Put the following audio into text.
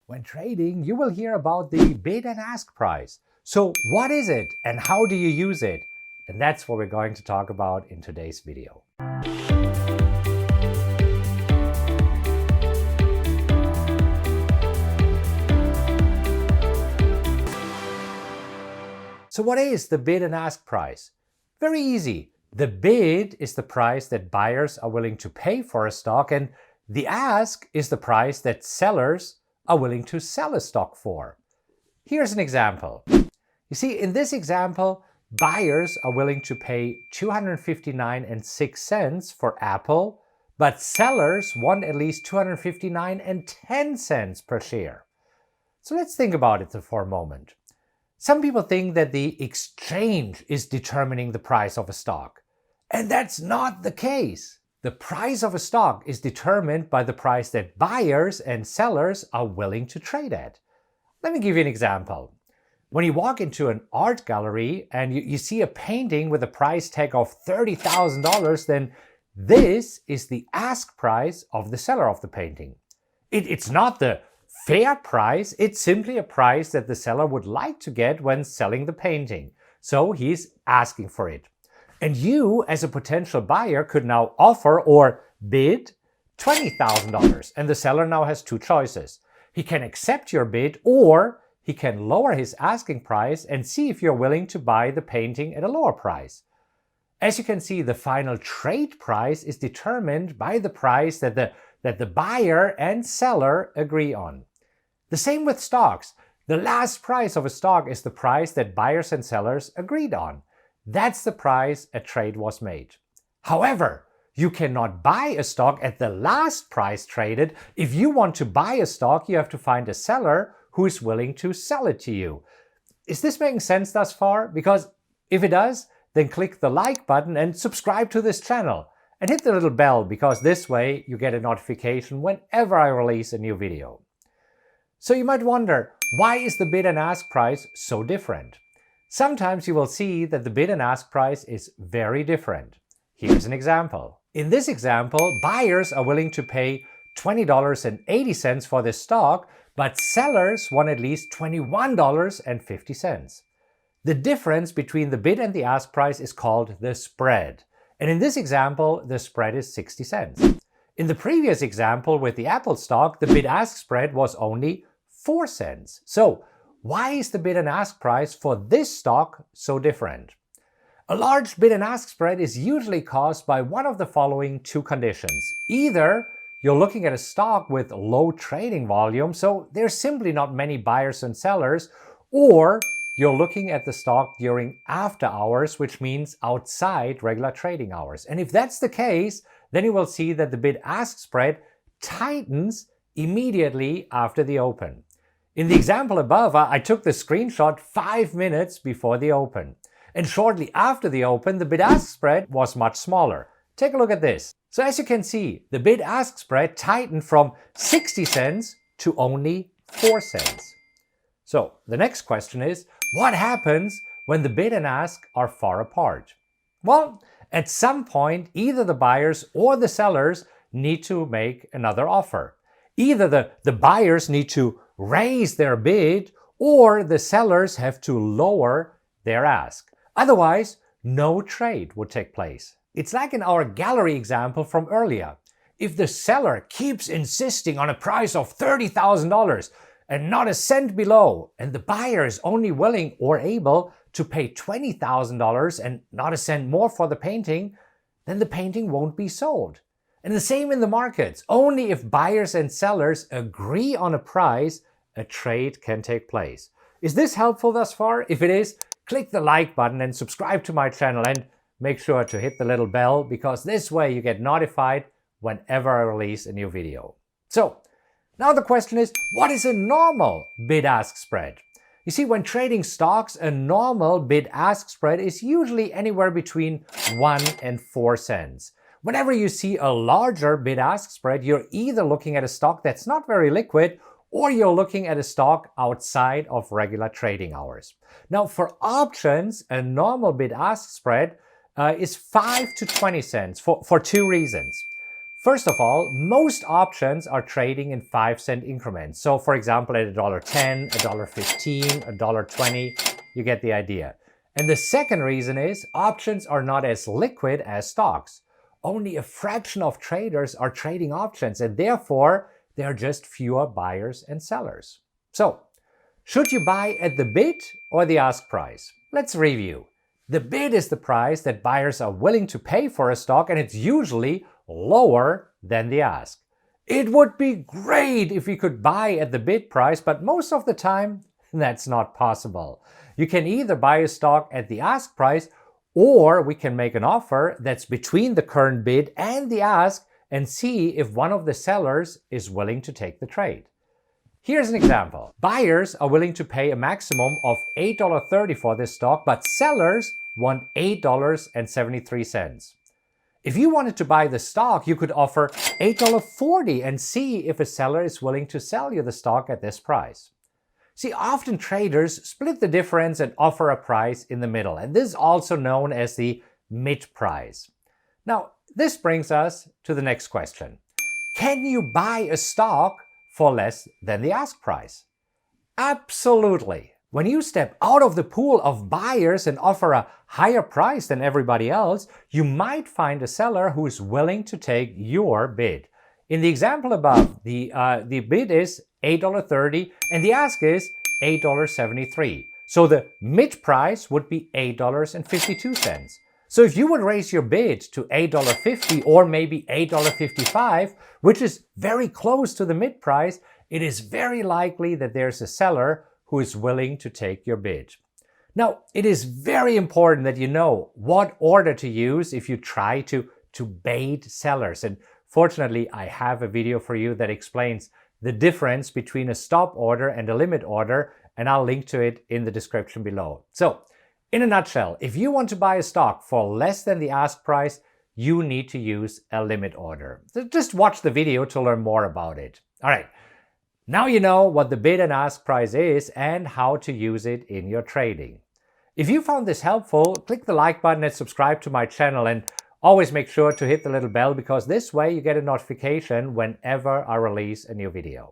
When trading, you will hear about the bid and ask price. So what is it and how do you use it? And that's what we're going to talk about in today's video. So what is the bid and ask price? Very easy. The bid is the price that buyers are willing to pay for a stock, and the ask is the price that sellers are willing to sell a stock for. Here's an example. You see, in this example, buyers are willing to pay $259.06 for Apple, but sellers want at least $259.10 per share. So let's think about it for a moment. Some people think that the exchange is determining the price of a stock, and that's not the case. The price of a stock is determined by the price that buyers and sellers are willing to trade at. Let me give you an example. When you walk into an art gallery and you see a painting with a price tag of $30,000, then this is the ask price of the seller of the painting. It's not the fair price, it's simply a price that the seller would like to get when selling the painting. So he's asking for it. And you, as a potential buyer, could now offer or bid $20,000. And the seller now has two choices. He can accept your bid, or he can lower his asking price and see if you're willing to buy the painting at a lower price. As you can see, the final trade price is determined by the price that the buyer and seller agree on. The same with stocks. The last price of a stock is the price that buyers and sellers agreed on. That's the price a trade was made. However, you cannot buy a stock at the last price traded. If you want to buy a stock, you have to find a seller who is willing to sell it to you. Is this making sense thus far? Because if it does, then click the like button and subscribe to this channel. And hit the little bell, because this way you get a notification whenever I release a new video. So you might wonder, why is the bid and ask price so different? Sometimes you will see that the bid and ask price is very different. Here's an example. In this example, buyers are willing to pay $20.80 for this stock, but sellers want at least $21.50. The difference between the bid and the ask price is called the spread. And in this example, the spread is 60 cents. In the previous example with the Apple stock, the bid-ask spread was only 4 cents. So, why is the bid and ask price for this stock so different? A large bid and ask spread is usually caused by one of the following two conditions. Either you're looking at a stock with low trading volume, so there's simply not many buyers and sellers, or you're looking at the stock during after hours, which means outside regular trading hours. And if that's the case, then you will see that the bid-ask spread tightens immediately after the open. In the example above, I took the screenshot 5 minutes before the open. And shortly after the open, the bid-ask spread was much smaller. Take a look at this. So as you can see, the bid-ask spread tightened from 60 cents to only 4 cents. So the next question is, what happens when the bid and ask are far apart? Well, at some point, either the buyers or the sellers need to make another offer. Either the buyers need to raise their bid, or the sellers have to lower their ask. Otherwise, no trade would take place. It's like in our gallery example from earlier. If the seller keeps insisting on a price of $30,000 and not a cent below, and the buyer is only willing or able to pay $20,000 and not a cent more for the painting, then the painting won't be sold. And the same in the markets. Only if buyers and sellers agree on a price, a trade can take place. Is this helpful thus far? If it is, click the like button and subscribe to my channel, and make sure to hit the little bell, because this way you get notified whenever I release a new video. So, now the question is, what is a normal bid-ask spread? You see, when trading stocks, a normal bid-ask spread is usually anywhere between 1 and 4 cents. Whenever you see a larger bid-ask spread, you're either looking at a stock that's not very liquid, or you're looking at a stock outside of regular trading hours. Now, for options, a normal bid-ask spread is 5 to 20 cents for two reasons. First of all, most options are trading in 5-cent increments. So for example, at $1.10, $1.15, $1.20, you get the idea. And the second reason is options are not as liquid as stocks. Only a fraction of traders are trading options, and therefore there are just fewer buyers and sellers. So, should you buy at the bid or the ask price? Let's review. The bid is the price that buyers are willing to pay for a stock, and it's usually lower than the ask. It would be great if you could buy at the bid price, but most of the time, that's not possible. You can either buy a stock at the ask price, or we can make an offer that's between the current bid and the ask and see if one of the sellers is willing to take the trade. Here's an example. Buyers are willing to pay a maximum of $8.30 for this stock, but sellers want $8.73. If you wanted to buy the stock, you could offer $8.40 and see if a seller is willing to sell you the stock at this price. See, often traders split the difference and offer a price in the middle, and this is also known as the mid price. Now, this brings us to the next question. Can you buy a stock for less than the ask price? Absolutely. When you step out of the pool of buyers and offer a higher price than everybody else, you might find a seller who is willing to take your bid. In the example above, the bid is $8.30 and the ask is $8.73. So the mid price would be $8.52. So if you would raise your bid to $8.50 or maybe $8.55, which is very close to the mid price, it is very likely that there's a seller who is willing to take your bid. Now, it is very important that you know what order to use if you try to bait sellers. And fortunately, I have a video for you that explains the difference between a stop order and a limit order, and I'll link to it in the description below. So, in a nutshell, if you want to buy a stock for less than the ask price, you need to use a limit order. So just watch the video to learn more about it. All right, now you know what the bid and ask price is and how to use it in your trading. If you found this helpful, click the like button and subscribe to my channel, and always make sure to hit the little bell because this way you get a notification whenever I release a new video.